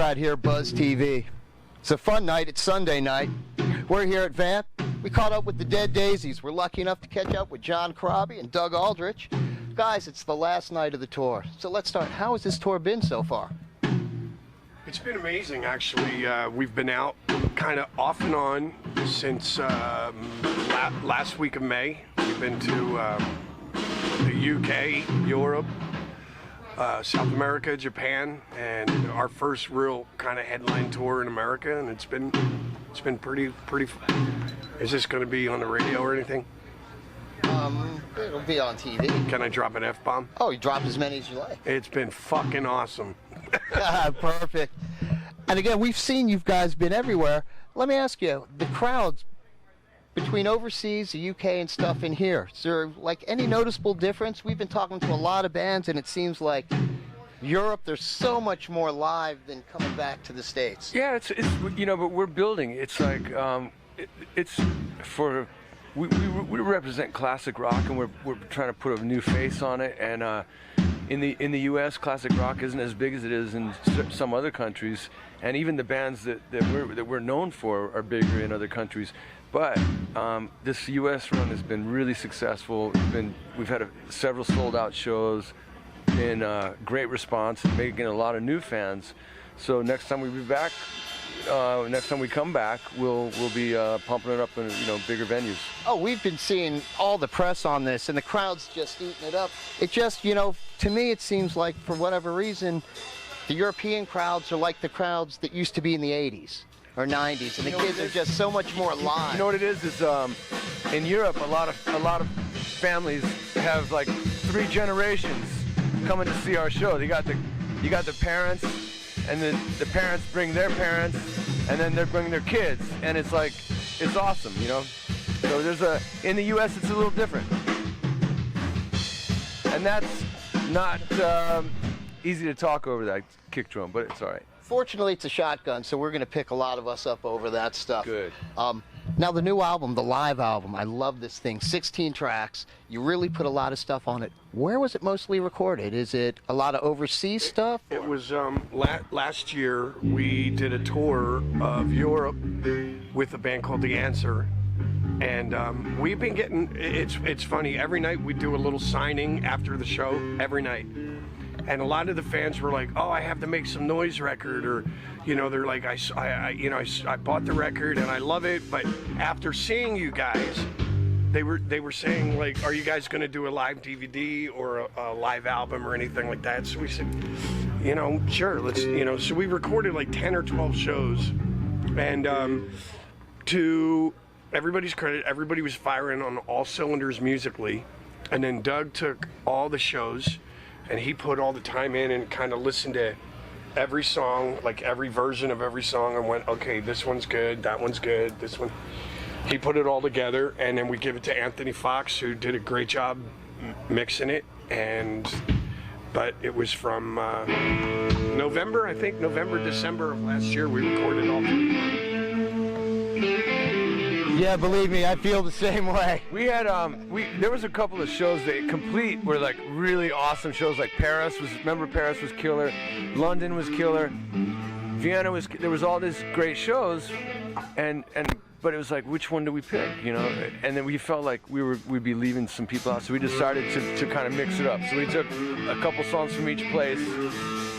got here, Buzz TV. It's a fun night. It's Sunday night. We're here at Vamp. We caught up with the Dead Daisies. We're lucky enough to catch up with John Corabi and Doug Aldrich. Guys, it's the last night of the tour. So let's start. How has this tour been so far? It's been amazing, actually. We've been out kind of off and on since last week of May. We've been to the UK, Europe, South America, Japan, and our first real kind of headline tour in America, and it's been pretty fun. Is this going to be on the radio or anything? It'll be on TV. Can I drop an F-bomb? Oh, you drop as many as you like. It's been fucking awesome. Perfect. And again, we've seen you guys been everywhere. Let me ask you, the crowds between overseas, the UK and stuff in here, is there like any noticeable difference? We've been talking to a lot of bands and it seems like Europe, there's so much more live than coming back to the States. Yeah, it's you know, but we're building. It's like it's for we represent classic rock, and we're trying to put a new face on it. And in the U.S., classic rock isn't as big as it is in some other countries, and even the bands that we're known for are bigger in other countries. But this U.S. run has been really successful. We've had several sold-out shows. Been great response, and making a lot of new fans. So next time we be back, next time we come back, we'll be pumping it up in bigger venues. Oh, we've been seeing all the press on this, and the crowd's just eating it up. It just, to me, it seems like for whatever reason, the European crowds are like the crowds that used to be in the '80s or '90s, and the kids are just so much more live. You know what it is? Is in Europe, a lot of families have like 3 generations coming to see our show. You got the parents, and then the parents bring their parents, and then they're bringing their kids, and it's like, it's awesome, So in the U.S. it's a little different, and that's not easy to talk over that kick drum, but it's all right. Fortunately, it's a shotgun, so we're going to pick a lot of us up over that stuff. Good. Now, the new album, the live album, I love this thing. 16 tracks. You really put a lot of stuff on it. Where was it mostly recorded? Is it a lot of overseas stuff? It was last year we did a tour of Europe with a band called The Answer. And we've been getting, it's funny, every night we do a little signing after the show, every night. And a lot of the fans were like, "Oh, I have to make some noise record," or, they're like, "I bought the record and I love it, but after seeing you guys, they were saying like, are you guys going to do a live DVD or a live album or anything like that?" So we said, sure, let's, So we recorded like 10 or 12 shows, and to everybody's credit, everybody was firing on all cylinders musically, and then Doug took all the shows. And he put all the time in and kind of listened to every song, like every version of every song, and went, okay, this one's good, that one's good, this one. He put it all together, and then we give it to Anthony Fox, who did a great job mixing it. But it was from November, December of last year, we recorded all 3. Yeah, believe me, I feel the same way. We had there was a couple of shows that complete were like really awesome shows. Like Paris was killer, London was killer, Vienna was. There was all these great shows, but it was like, which one do we pick? And then we felt like we'd be leaving some people out, so we decided to kind of mix it up. So we took a couple songs from each place,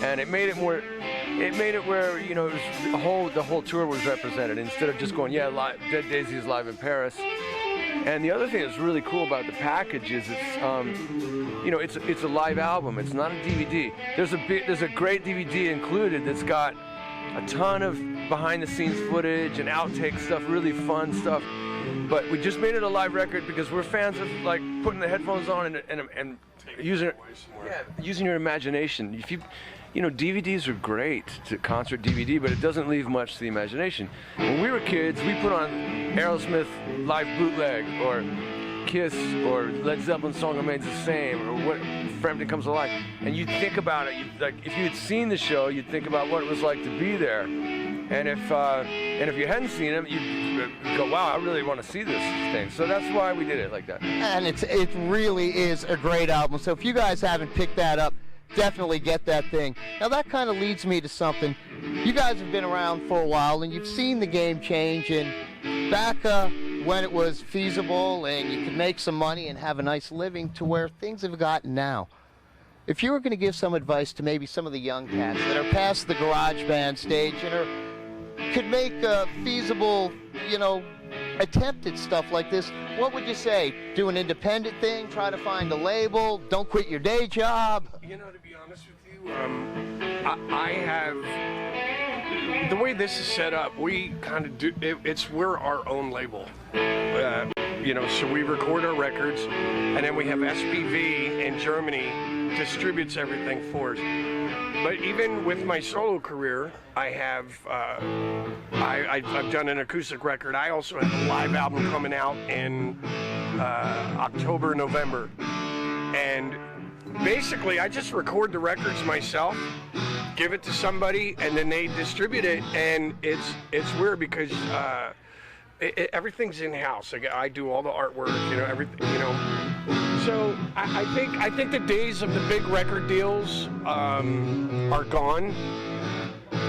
and it made it more. It made it where it was the whole tour was represented instead of just going live, Dead Daisies live in Paris. And the other thing that's really cool about the package is it's a live album. It's not a DVD. There's a great DVD included that's got a ton of behind the scenes footage and outtake stuff, really fun stuff. But we just made it a live record because we're fans of like putting the headphones on and using your imagination. If you DVDs are great to concert DVD, but it doesn't leave much to the imagination. When we were kids, we put on Aerosmith live bootleg, or Kiss, or Led Zeppelin song Remains the Same, or what Frampton Comes Alive, and you'd think about it. If you had seen the show, you'd think about what it was like to be there. And if you hadn't seen them, you'd go, "Wow, I really want to see this thing." So that's why we did it like that. And it really is a great album. So if you guys haven't picked that up, definitely get that thing. Now that kind of leads me to something. you guys have been around for a while, and you've seen the game change. And back when it was feasible and you could make some money and have a nice living, to where things have gotten now. If you were going to give some advice to maybe some of the young cats that are past the garage band stage and could make a feasible, attempt at stuff like this, what would you say? Do an independent thing, try to find a label, don't quit your day job? To be honest with you, I have, the way this is set up, we kind of do, we're our own label. So we record our records, and then we have SPV in Germany distributes everything for us. But even with my solo career, I have I've done an acoustic record. I also have a live album coming out in October, November, and basically I just record the records myself, give it to somebody, and then they distribute it. And it's weird because everything's in house. I do all the artwork, everything, So I think the days of the big record deals are gone.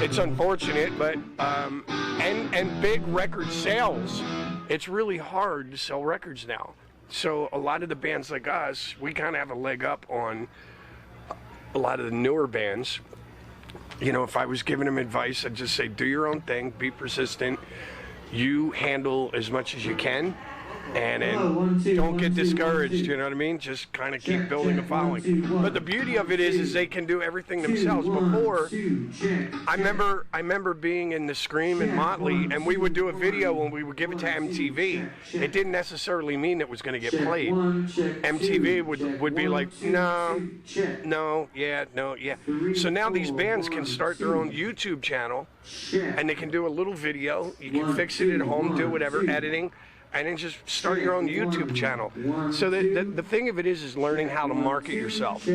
It's unfortunate, but and big record sales. It's really hard to sell records now. So a lot of the bands like us, we kind of have a leg up on a lot of the newer bands. If I was giving them advice, I'd just say, do your own thing, be persistent. You handle as much as you can, and don't get discouraged, you know what I mean? Just kind of keep building a following. But the beauty of it is they can do everything themselves. Before, I remember being in the Scream and Motley, and we would do a video and we would give it to MTV. It didn't necessarily mean it was going to get played. MTV would be like, no, yeah. So now these bands can start their own YouTube channel, and they can do a little video. You can fix it at home, do whatever, editing, and then just start your own YouTube channel. So the thing of it is learning how to market yourself.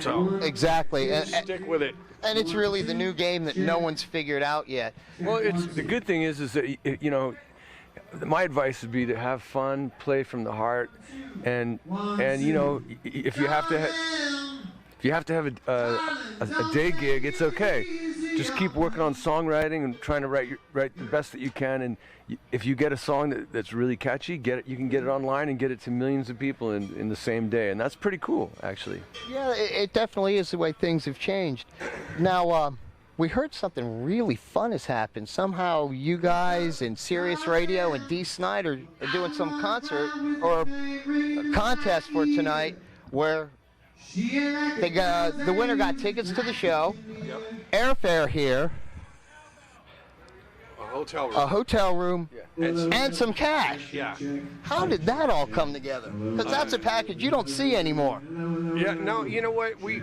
So Exactly. And stick with it. And it's really the new game that no one's figured out yet. Well, the good thing is that my advice would be to have fun, play from the heart, and if you have to have a day gig, it's okay. Just keep working on songwriting and trying to write the best that you can. And if you get a song that's really catchy, you can get it online and get it to millions of people in the same day. And that's pretty cool, actually. Yeah, it definitely is the way things have changed. Now, we heard something really fun has happened. Somehow you guys and Sirius Radio and D. Snyder are doing some concert or a contest for tonight where the winner got tickets to the show, airfare here, a hotel room, and some cash. Yeah. How did that all come together? Because that's a package you don't see anymore. Yeah, no, you know what? We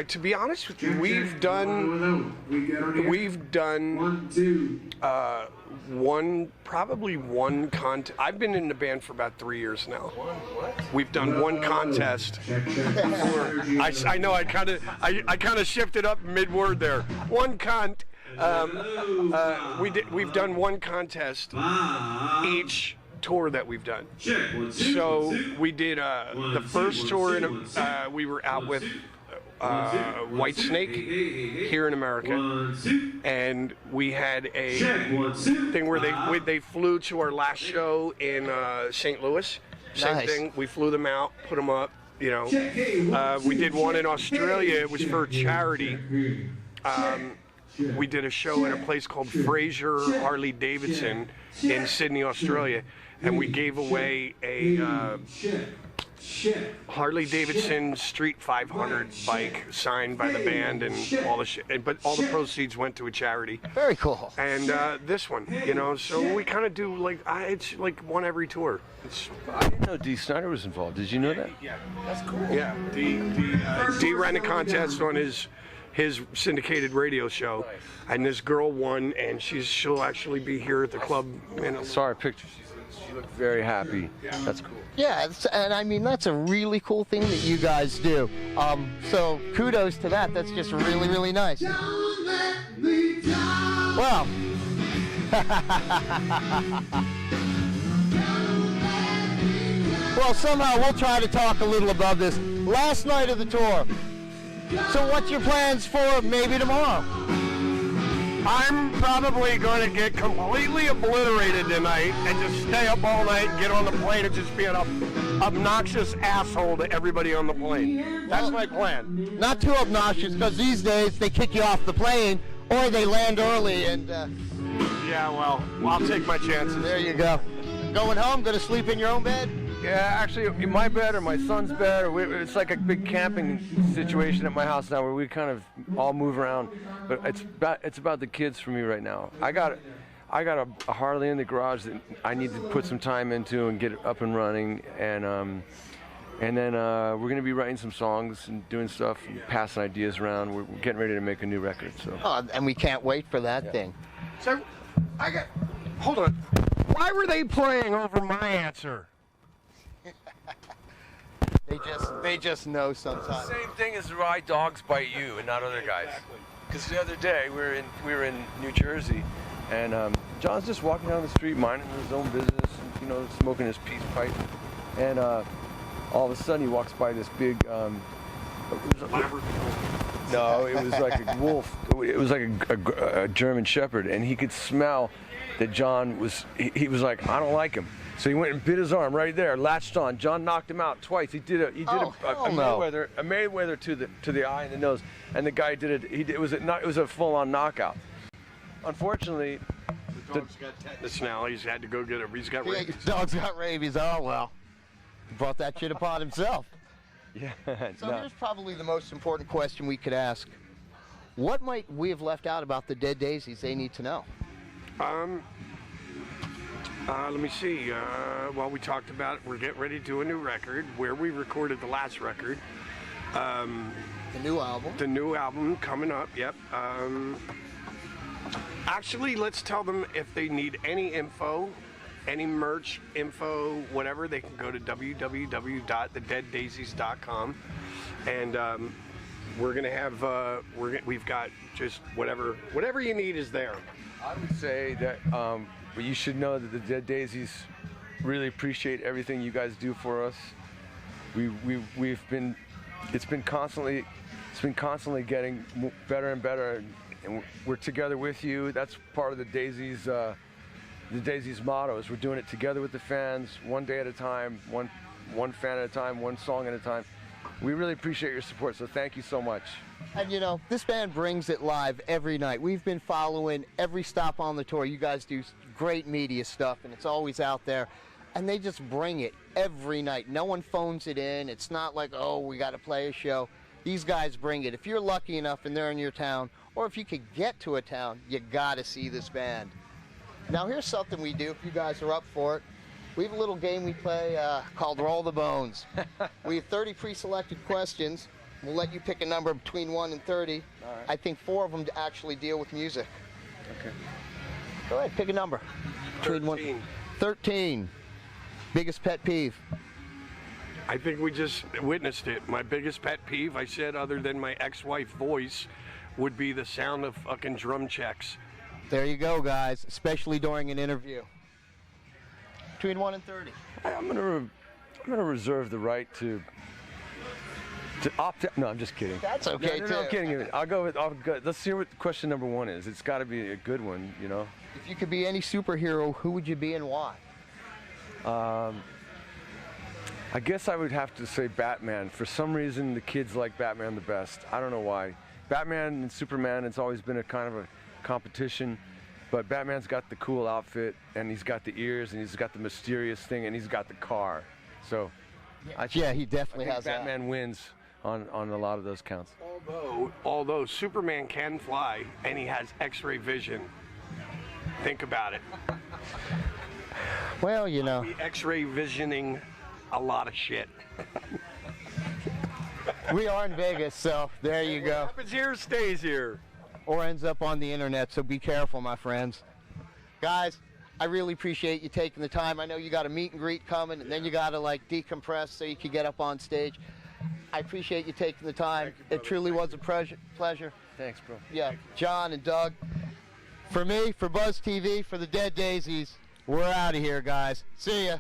to be honest with you, we've done one contest. I've been in the band for about 3 years now. We've done one contest. I know I kind of shifted up mid-word there. We've done one contest each tour that we've done. So we did the first tour we were out with Whitesnake here in America, and we had a thing where they flew to our last show in St. Louis. Same thing. We flew them out, put them up. We did one in Australia. It was for charity. We did a show in a place called Fraser Harley Davidson in Sydney, Australia, and we gave away a Harley Davidson Street 500 bike signed by the band and all the shit, but all the proceeds went to a charity. Very cool. And this one, so we kind of do it's like one every tour. I didn't know D. Snyder was involved. Did you know that? Yeah, that's cool. Yeah, D ran a contest on his syndicated radio show, and this girl won, and she'll actually be here at the club. Saw her picture. She looked very happy. That's cool. Yeah, and I mean, that's a really cool thing that you guys do. So kudos to that. That's just really, really nice. Well. Well, somehow we'll try to talk a little above this. Last night of the tour, So what's your plans for maybe tomorrow? I'm probably going to get completely obliterated tonight and just stay up all night and get on the plane and just be an obnoxious asshole to everybody on the plane. That's my plan. Not too obnoxious, because these days they kick you off the plane or they land early, and Yeah, well, I'll take my chances. there you go. Going home, going to sleep in your own bed? Yeah, actually, in my bed or my son's bed, or it's like a big camping situation at my house now, where we kind of all move around. But it's about the kids for me right now. I got a Harley in the garage that I need to put some time into and get it up and running, and then we're gonna be writing some songs and doing stuff, and passing ideas around. We're getting ready to make a new record. So. Oh, and we can't wait for that thing. So, hold on. Why were they playing over my answer? They just know sometimes. Same thing as why dogs bite you and not other guys. Because the other day we were in New Jersey, and John's just walking down the street minding his own business, and, smoking his peace pipe, and all of a sudden he walks by this big. No, it was like a wolf. It was like a German Shepherd, and he could smell that John was. He was like, I don't like him. So he went and bit his arm right there, latched on. John knocked him out twice. He did a Mayweather to the eye and the nose, and the guy did it. It was a full-on knockout. Unfortunately, The now he's had to go get him. He's got rabies. Dog's got rabies. Oh well, he brought that shit upon himself. Yeah. So here's probably the most important question we could ask. What might we have left out about the Dead Daisies they need to know? Let me see. Well, we talked about it. We're getting ready to do a new record where we recorded the last record. The new album. The new album coming up, yep. Actually, let's tell them if they need any info, any merch info, whatever, they can go to www.thedeaddaisies.com. And we're going to have, we've got just whatever you need is there. I would say that but you should know that the Dead Daisies really appreciate everything you guys do for us. It's been constantly getting better and better, and we're together with you. That's part of the Daisies motto, is we're doing it together with the fans, one day at a time, one fan at a time, one song at a time. We really appreciate your support, so thank you so much. And this band brings it live every night. We've been following every stop on the tour. You guys do great media stuff, and it's always out there. And they just bring it every night. No one phones it in. It's not like, oh, we got to play a show. These guys bring it. If you're lucky enough and they're in your town, or if you could get to a town, you got to see this band. Now, here's something we do if you guys are up for it. We have a little game we play called Roll the Bones. We have 30 pre-selected questions. We'll let you pick a number between 1 and 30. All right. I think 4 of them actually deal with music. Okay. Go ahead, pick a number. 13. 13. Biggest pet peeve. I think we just witnessed it. My biggest pet peeve, I said, other than my ex-wife voice, would be the sound of fucking drum checks. There you go, guys, especially during an interview. Between 1 and 30. I'm gonna reserve the right to opt out. No, I'm just kidding. That's okay, no, too. I'm kidding. I'll go. Let's see what question number 1 is. It's got to be a good one, If you could be any superhero, who would you be and why? I guess I would have to say Batman. For some reason, the kids like Batman the best. I don't know why. Batman and Superman, it's always been a kind of a competition, but Batman's got the cool outfit, and he's got the ears, and he's got the mysterious thing, and he's got the car. So, He definitely has that. Batman wins on a lot of those counts. Although Superman can fly and he has X-ray vision. Think about it. Well, The X-ray visioning a lot of shit. we are in Vegas, so there you What go. happens here stays here. Or ends up on the internet, so be careful, my friends. Guys, I really appreciate you taking the time. I know you got a meet and greet coming, and then you got to decompress so you can get up on stage. I appreciate you taking the time. It truly was a pleasure. Thanks, bro. Yeah, John and Doug. For me, for Buzz TV, for the Dead Daisies, we're out of here, guys. See ya.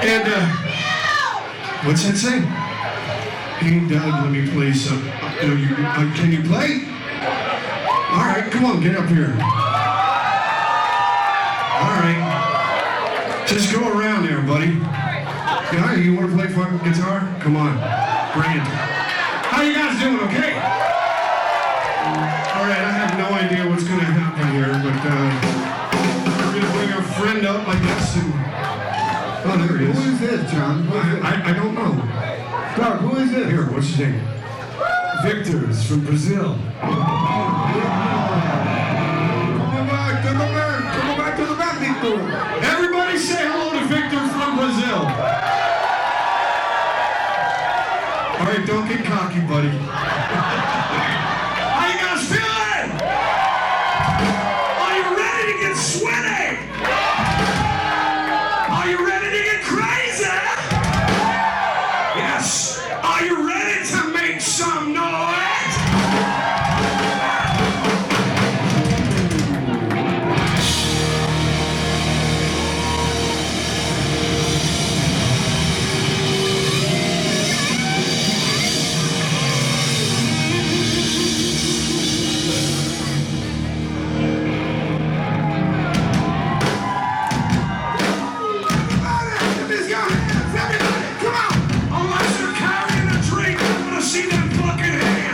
And, what's that say? Hey, Doug, let me play some. Can you play? All right, come on, get up here. All right. Just go around there, buddy. Yeah, you want to play fucking guitar? Come on, bring it. How you guys doing, okay? All right, I have no idea what's going to happen here, but we're going to bring our friend up, I guess, and... Oh, there he is. Who is this, John? I don't know. Doug, who is this? Here, what's his name? Victor is from Brazil. Come back to the back, Victor. Everybody say hello to Victor from Brazil. All right, don't get cocky, buddy. How you guys feeling? Are you ready to get sweaty? Are you ready to get crazy? Yes. Are you ready to make some noise? See them fucking hands!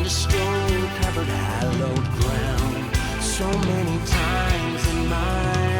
the stone covered hallowed ground. So many times in my